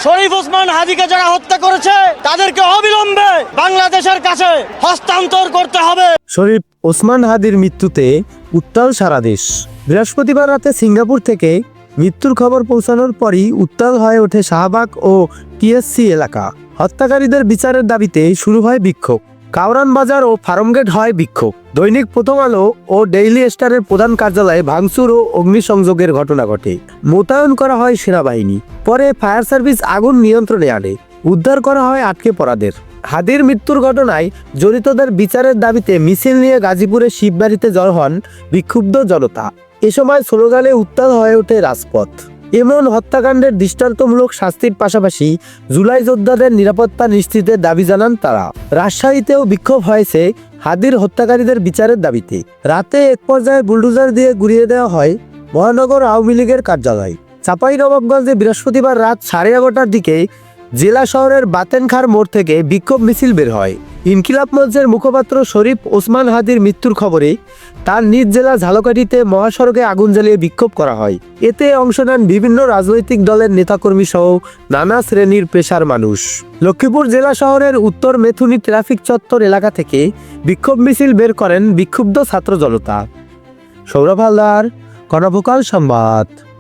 শরীফ ওসমান হাদিকে যারা হত্যা করেছে তাদেরকে অবিলম্বে বাংলাদেশের কাছে হস্তান্তর করতে হবে। শরীফ ওসমান হাদির মৃত্যুতে উত্তাল সারা দেশ। বৃহস্পতিবার রাতে সিঙ্গাপুর থেকে মৃত্যুর খবর পৌঁছানোর পরই উত্তাল হয়ে ওঠে শাহবাগ ও টিএসসি এলাকা। হত্যাকারীদের বিচারের দাবিতে শুরু হয় বিক্ষোভ। কাউরান বাজার ও ফার্মগেট হয় বিক্ষোভ। দৈনিক প্রথম আলো ও ডেইলি স্টারের প্রধান কার্যালয়ে ভাঙচুর ও অগ্নিসংযোগের ঘটনা ঘটে। মোতায়েন করা হয় সেনাবাহিনী। পরে ফায়ার সার্ভিস আগুন নিয়ন্ত্রণে আনে। উদ্ধার করা হয় আটকে পড়াদের। হাদির মৃত্যুর ঘটনায় জড়িতদের বিচারের দাবিতে মিছিল নিয়ে গাজীপুরের শিববাড়িতে জড়ো হন বিক্ষুব্ধ জনতা। এ সময় স্লোগানে উত্তাল হয়ে ওঠে রাজপথ। এমন হত্যাকাণ্ডের দৃষ্টান্তমূলক শাস্তির পাশাপাশি জুলাই যোদ্ধাদের নিরাপত্তা নিশ্চিতের দাবি জানান তারা। রাজশাহীতেও বিক্ষোভ হয়েছে হাদির হত্যাকারীদের বিচারের দাবিতে। রাতে এক পর্যায়ে বুলডোজার দিয়ে গুড়িয়ে দেওয়া হয় মহানগর আওয়ামী লীগের কার্যালয়। চাঁপাইনবাবগঞ্জে বৃহস্পতিবার রাত 11:30টার দিকে জেলা শহরের বাতেনখার মোড় থেকে বিক্ষোভ মিছিল বের হয়। ইনকিলাব মঞ্চের মুখপাত্র শরীফ ওসমান হাদির মৃত্যুর খবরে তার নিজ জেলা ঝালকাঠিতে মহাসড়কে আগুন জ্বালিয়ে বিক্ষোভ করা হয়। এতে অংশ নেন বিভিন্ন রাজনৈতিক দলের নেতাকর্মী সহ নানা শ্রেণীর পেশার মানুষ। লক্ষ্মীপুর জেলা শহরের উত্তর মেথুনী ট্রাফিক চত্বর এলাকা থেকে বিক্ষোভ মিছিল বের করেন বিক্ষুব্ধ ছাত্র জনতা। সৌরভ হালদার, কর্ণভোকাল সংবাদ।